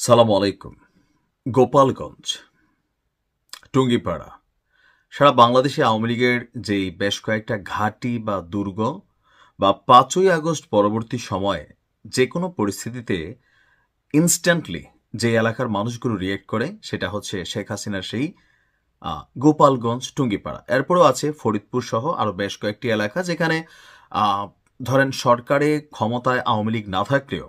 সালাম আলাইকুম। গোপালগঞ্জ, টুঙ্গিপাড়া, সারা বাংলাদেশে আওয়ামী লীগের যেই বেশ কয়েকটা ঘাঁটি বা দুর্গ বা ৫ই আগস্ট পরবর্তী সময়ে যে কোনো পরিস্থিতিতে ইনস্ট্যান্টলি যে এলাকার মানুষগুলো রিয়েক্ট করে সেটা হচ্ছে শেখ হাসিনার সেই গোপালগঞ্জ, টুঙ্গিপাড়া। এরপরও আছে ফরিদপুর সহ আরও বেশ কয়েকটি এলাকা যেখানে আহ, ধরেন সরকারে ক্ষমতায় আওয়ামী লীগ না থাকলেও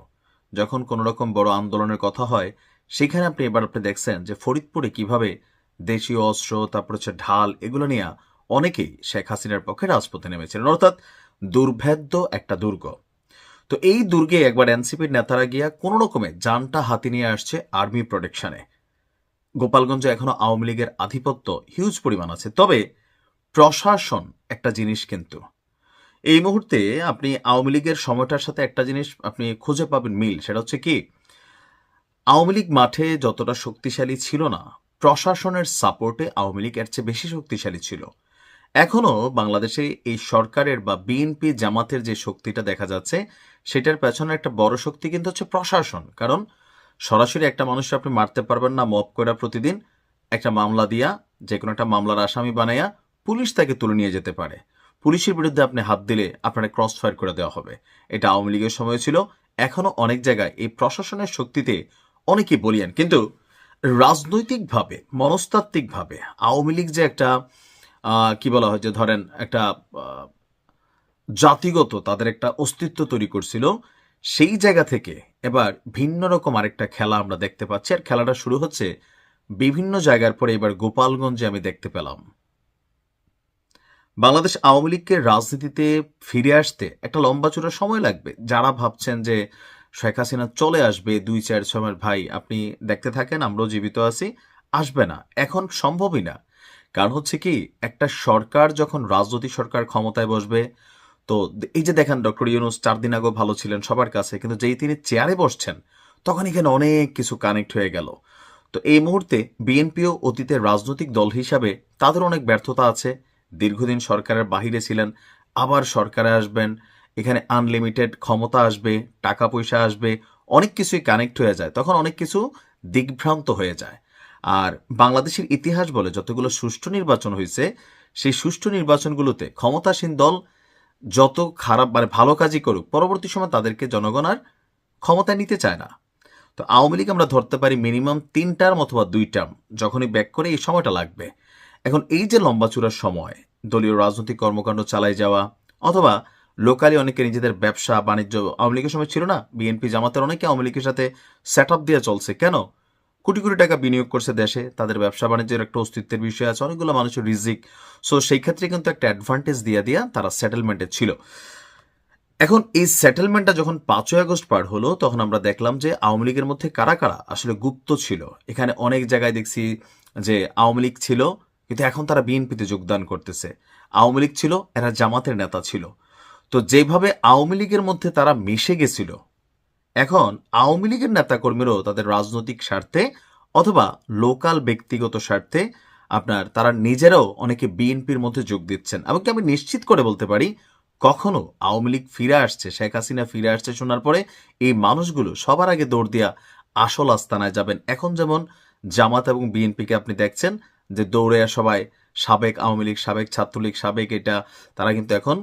যখন কোনো রকম বড় আন্দোলনের কথা হয় সেখানে আপনি দেখছেন যে ফরিদপুরে কিভাবে দেশীয় অস্ত্র তারপর হচ্ছে ঢাল এগুলো নিয়ে অনেকেই শেখ হাসিনার পক্ষে রাজপথে নেমেছিলেন, অর্থাৎ দুর্ভেদ্য একটা দুর্গ। তো এই দুর্গে একবার এনসিপির নেতারা গিয়া কোনো রকমে যানটা হাতি নিয়ে আসছে আর্মি প্রোটেকশনে। গোপালগঞ্জে এখনো আওয়ামী লীগের আধিপত্য হিউজ পরিমাণ আছে, তবে প্রশাসন একটা জিনিস কিন্তু এই মুহূর্তে আপনি আওয়ামী লীগের সময়টার সাথে একটা জিনিস আপনি খুঁজে পাবেন মিল, সেটা হচ্ছে কি আওয়ামী লীগ মাঠে যতটা শক্তিশালী ছিল না, প্রশাসনের সাপোর্টে আওয়ামী লীগ এর চেয়ে বেশি শক্তিশালী ছিল। এখনো বাংলাদেশে এই সরকারের বা বিএনপি জামাতের যে শক্তিটা দেখা যাচ্ছে সেটার পেছনে একটা বড় শক্তি কিন্তু হচ্ছে প্রশাসন। কারণ সরাসরি একটা মানুষকে আপনি মারতে পারবেন না মব করে প্রতিদিন একটা মামলা দিয়া, যে কোনো একটা মামলার আসামি বানাইয়া পুলিশ তাকে তুলে নিয়ে যেতে পারে। পুলিশের বিরুদ্ধে আপনি হাত দিলে আপনার ক্রস ফায়ার করে দেওয়া হবে। এটা আওয়ামী লীগের সময় ছিল। এখনো অনেক জায়গায় এই প্রশাসনের শক্তিতে অনেকেই বলিয়ান, কিন্তু রাজনৈতিকভাবে মনস্তাত্ত্বিকভাবে আওয়ামী লীগ যে একটা কি বলা হয় যে ধরেন একটা আহ, জাতিগত তাদের একটা অস্তিত্ব তৈরি করছিল, সেই জায়গা থেকে এবার ভিন্ন রকম আরেকটা খেলা আমরা দেখতে পাচ্ছি। আর খেলাটা শুরু হচ্ছে বিভিন্ন জায়গার পরে এবার গোপালগঞ্জে আমি দেখতে পেলাম। বাংলাদেশ আওয়ামী লীগকে রাজনীতিতে ফিরে আসতে একটা লম্বা চূড়া সময় লাগবে। যারা ভাবছেন যে শেখ হাসিনা চলে আসবে ২-৪ সময়ের, ভাই আপনি দেখতে থাকেন, আমরাও জীবিত আছি, আসবে না, এখন সম্ভবই না। কারণ হচ্ছে কি একটা সরকার যখন রাজনৈতিক সরকার ক্ষমতায় বসবে, তো এই যে দেখেন ডক্টর ইউনূস ৪ দিন আগেও ভালো ছিলেন সবার কাছে, কিন্তু যেই তিনি চেয়ারে বসছেন তখন এখানে অনেক কিছু কানেক্ট হয়ে গেল। তো এই মুহূর্তে বিএনপিও অতীতের রাজনৈতিক দল হিসাবে তাদের অনেক ব্যর্থতা আছে। দীর্ঘদিন সরকারের বাহিরে ছিলেন, আবার সরকারে আসবেন, এখানে আনলিমিটেড ক্ষমতা আসবে, টাকা পয়সা আসবে, অনেক কিছুই কানেক্ট হয়ে যায়, তখন অনেক কিছু দিগ্ভ্রান্ত হয়ে যায়। আর বাংলাদেশের ইতিহাস বলে যতগুলো সুষ্ঠু নির্বাচন হয়েছে, সেই সুষ্ঠু নির্বাচনগুলোতে ক্ষমতাসীন দল যত খারাপ ভালো কাজই করুক, পরবর্তী সময় তাদেরকে জনগণ আর ক্ষমতায় নিতে চায় না। তো আওয়ামী লীগ আমরা ধরতে পারি মিনিমাম 3 টার্ম অথবা 2 টার্ম, যখনই ব্যাক করে এই সময়টা লাগবে। এখন এই যে লম্বা চূড়ার সময় দলীয় রাজনৈতিক কর্মকাণ্ড চালাই যাওয়া অথবা লোকালি অনেকে নিজেদের ব্যবসা বাণিজ্য, আওয়ামী লীগের সময় ছিল না, বিএনপি জামাতের অনেকে আওয়ামী লীগের সাথে সেট আপ দিয়ে চলছে, কেন? কোটি কোটি টাকা বিনিয়োগ করছে দেশে, তাদের ব্যবসা বাণিজ্যের একটা অস্তিত্বের বিষয় আছে, অনেকগুলো মানুষের রিজিক। সো সেই ক্ষেত্রে কিন্তু একটা অ্যাডভান্টেজ দিয়া দিয়া তারা সেটেলমেন্টে ছিল। এখন এই সেটেলমেন্টটা যখন ৫ই আগস্ট পার হলো, তখন আমরা দেখলাম যে আওয়ামী লীগের মধ্যে কারা কারা আসলে গুপ্ত ছিল। এখানে অনেক জায়গায় দেখছি যে আওয়ামী লীগ ছিল কিন্তু এখন তারা বিএনপিতে যোগদান করতেছে, আওয়ামী লীগ ছিল এরা জামাতের নেতা ছিল। তো যেভাবে আওয়ামী লীগের মধ্যে তারা মিশে গেছিল, এখন আওয়ামী লীগের নেতাকর্মীরাও তাদের রাজনৈতিক স্বার্থে অথবা লোকাল ব্যক্তিগত স্বার্থে আপনার তারা নিজেরাও অনেকে বিএনপির মধ্যে যোগ দিচ্ছেন। এমনকি আমি নিশ্চিত করে বলতে পারি কখনো আওয়ামী লীগ ফিরে আসছে, শেখ হাসিনা ফিরে আসছে শোনার পরে এই মানুষগুলো সবার আগে দৌড় দিয়া আসল আস্তানায় যাবেন। এখন যেমন জামাত এবং বিএনপিকে আপনি দেখছেন যে দৌড়ে সবাই সাবেক আওয়ামী লীগ, সাবেক ছাত্রলীগ, সাবেক এটা, তারা কিন্তু এখন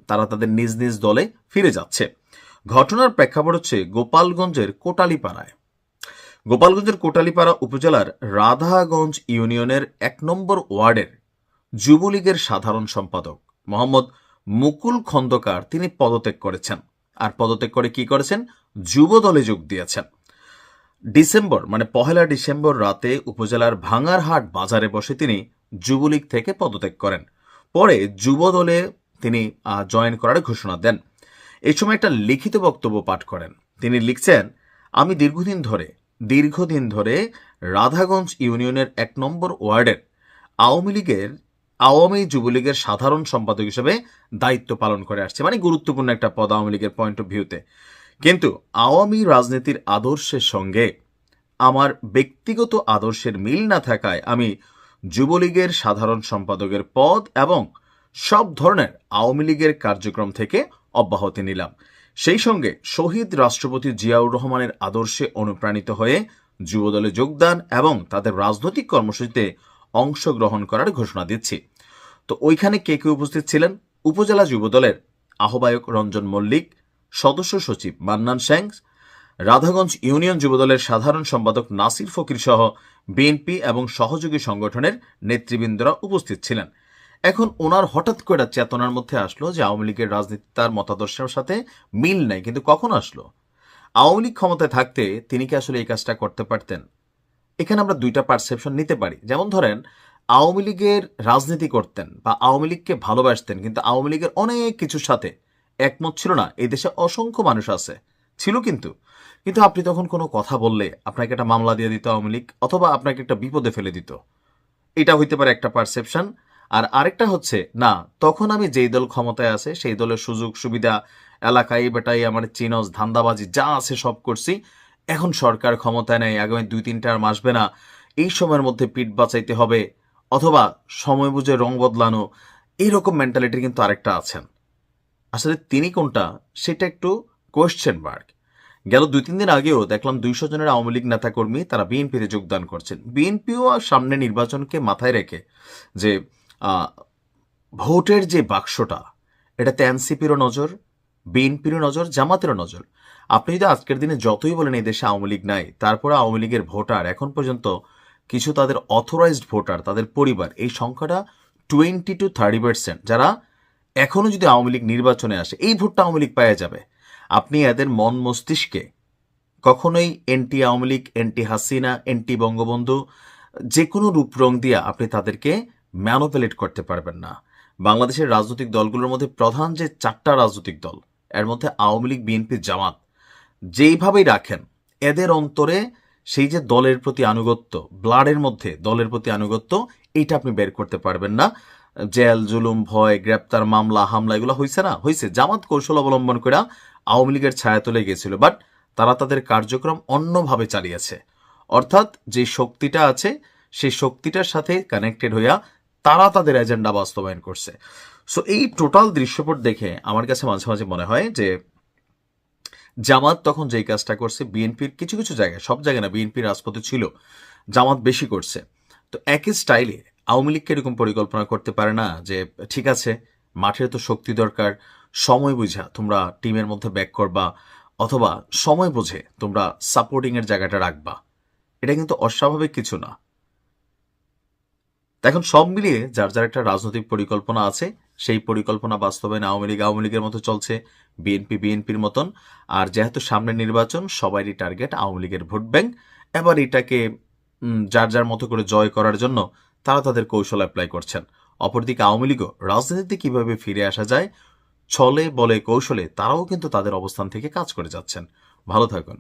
তারা তাদের নিজ নিজ দলে ফিরে যাচ্ছে। ঘটনার প্রেক্ষাপট হচ্ছে গোপালগঞ্জের কোটালীপাড়া উপজেলার রাধাগঞ্জ ইউনিয়নের ১ নম্বর ওয়ার্ডের যুবলীগের সাধারণ সম্পাদক মোহাম্মদ মুকুল খন্দকার তিনি পদত্যাগ করেছেন। আর পদত্যাগ করে কি করেছেন? যুব দলে যোগ দিয়েছেন। ডিসেম্বর মানে ১লা ডিসেম্বর রাতে উপজেলার ভাঙারহাট বাজারে বসে তিনি যুবলীগ থেকে পদত্যাগ করেন। পরে যুব দলে তিনি জয়েন করার ঘোষণা দেন। এই সময় একটা লিখিত বক্তব্য পাঠ করেন। তিনি লিখছেন, আমি দীর্ঘদিন ধরে রাধাগঞ্জ ইউনিয়নের ১ নম্বর ওয়ার্ডের আওয়ামী যুবলীগের সাধারণ সম্পাদক হিসেবে দায়িত্ব পালন করে আসছে, মানে গুরুত্বপূর্ণ একটা পদ আওয়ামী লীগের পয়েন্ট অফ ভিউতে। কিন্তু আওয়ামী রাজনীতির আদর্শের সঙ্গে আমার ব্যক্তিগত আদর্শের মিল না থাকায় আমি যুবলীগের সাধারণ সম্পাদকের পদ এবং সব ধরনের আওয়ামী লীগের কার্যক্রম থেকে অব্যাহতি নিলাম। সেই সঙ্গে শহীদ রাষ্ট্রপতি জিয়াউর রহমানের আদর্শে অনুপ্রাণিত হয়ে যুবদলে যোগদান এবং তাদের রাজনৈতিক কর্মসূচিতে অংশগ্রহণ করার ঘোষণা দিচ্ছি। তো ওইখানে কে কে উপস্থিত ছিলেন? উপজেলা যুবদলের আহ্বায়ক রঞ্জন মল্লিক, সদস্য সচিব মান্নান শ্যাং, রাধাগঞ্জ ইউনিয়ন যুবদলের সাধারণ সম্পাদক নাসির ফকির সহ বিএনপি এবং সহযোগী সংগঠনের নেতৃবৃন্দরা উপস্থিত ছিলেন। এখন ওনার হঠাৎ করে চেতনার মধ্যে আসলো যে আওয়ামী লীগের রাজনীতি তার মতাদর্শের সাথে মিল নাই, কিন্তু কখন আসলো? আওয়ামী লীগ ক্ষমতায় থাকতে তিনি কি আসলে এই কাজটা করতে পারতেন? এখানে আমরা দুইটা পারসেপশন নিতে পারি। যেমন ধরেন, আওয়ামী লীগের রাজনীতি করতেন বা আওয়ামী লীগকে ভালোবাসতেন, কিন্তু আওয়ামী লীগের অনেক কিছুর সাথে একমত ছিল না। এই দেশে অসংখ্য মানুষ আছে, ছিল কিন্তু কিন্তু আপনি তখন কোনো কথা বললে আপনাকে একটা মামলা দিয়ে দিত আওয়ামী লীগ, অথবা আপনাকে একটা বিপদে ফেলে দিত। এটা হইতে পারে একটা পারসেপশন। আর আরেকটা হচ্ছে, না, তখন আমি যেই দল ক্ষমতায় আছে সেই দলের সুযোগ সুবিধা, এলাকায় বেটাই আমার চিনস, ধান্দাবাজি যা আছে সব করছি, এখন সরকার ক্ষমতায় নেই, আগামী 2-3টা আর আসবে না, এই সময়ের মধ্যে পিঠ বাঁচাইতে হবে, অথবা সময় বুঝে রং বদলানো, এইরকম মেন্টালিটির কিন্তু আরেকটা আছেন। আসলে তিনি কোনটা সেটা একটু কোয়েশ্চেন মার্ক। গেল 2-3 দিন আগেও দেখলাম 200 জনের আওয়ামী লীগ নেতাকর্মী তারা বিএনপিতে যোগদান করছেন। বিএনপিও সামনে নির্বাচনকে মাথায় রেখে যে ভোটের যে বাক্সটা, এটাতে এনসিপিরও নজর, বিএনপিরও নজর, জামাতেরও নজর। আপনি যদি আজকের দিনে যতই বলেন এই দেশে আওয়ামী লীগ নাই, তারপরে আওয়ামী লীগের ভোটার এখন পর্যন্ত কিছু তাদের অথরাইজড ভোটার, তাদের পরিবার, এই সংখ্যাটা 20-30%, যারা এখনো যদি আওয়ামী লীগ নির্বাচনে আসে এই ভোটটা আওয়ামী লীগ পাওয়া যাবে। আপনি এদের মন মস্তিষ্কে কখনোই anti Awami League, anti Hasina, anti Bangabandhu যে কোনো রূপ রং দিয়ে আপনি তাদেরকে ম্যানুপুলেট করতে পারবেন না। বাংলাদেশের রাজনৈতিক দলগুলোর মধ্যে প্রধান যে 4টা রাজনৈতিক দল, এর মধ্যে আওয়ামী লীগ, বিএনপি, জামাত যেইভাবেই রাখেন, এদের অন্তরে সেই যে দলের প্রতি আনুগত্য, ব্লাডের মধ্যে দলের প্রতি আনুগত্য, এটা আপনি বের করতে পারবেন না। জেল, জুলুম, ভয়, গ্রেপ্তার, মামলা, হামলা এগুলো হয়েছে না? হয়েছে। জামাত কৌশল অবলম্বন করে আওয়ামী লীগের ছায়া তুলে গিয়েছিল, বাট তারা তাদের কার্যক্রম অন্যভাবে চালিয়েছে। অর্থাৎ যে শক্তিটা আছে সেই শক্তিটার সাথে কানেক্টেড হইয়া তারা তাদের এজেন্ডা বাস্তবায়ন করছে। সো এই টোটাল দৃশ্যপট দেখে আমার কাছে মাঝে মাঝে মনে হয় যে জামাত তখন যেই কাজটা করছে, বিএনপির কিছু কিছু জায়গায়, সব জায়গায় না, বিএনপির রাজপথে ছিল, জামাত বেশি করছে। তো একই স্টাইলে আওয়ামী লীগকে এরকম পরিকল্পনা করতে পারে না যে ঠিক আছে, মাঠের তো শক্তি দরকার, সময় বুঝা তোমরা টিমের মধ্যে ব্যাক করবা, অথবা সময় বুঝে তোমরা সাপোর্টিং এর জায়গাটা রাখবা। এটা কিন্তু অস্বাভাবিক কিছু না। এখন সব মিলিয়ে যার যার একটা রাজনৈতিক পরিকল্পনা আছে, সেই পরিকল্পনা বাস্তবায়নে আওয়ামী লীগ আওয়ামী লীগের মতো চলছে, বিএনপি বিএনপির মতন। আর যেহেতু সামনে নির্বাচন, সবারই টার্গেট আওয়ামী লীগের ভোট ব্যাংক। এবার এটাকে যার যার মতো করে জয় করার জন্য তারা তাদের কৌশল অ্যাপ্লাই করছেন। অপরদিকে আওয়ামী লীগও রাজনীতিতে কিভাবে ফিরে আসা যায়, ছলে বলে কৌশলে তারাও কিন্তু তাদের অবস্থান থেকে কাজ করে যাচ্ছেন। ভালো থাকুন।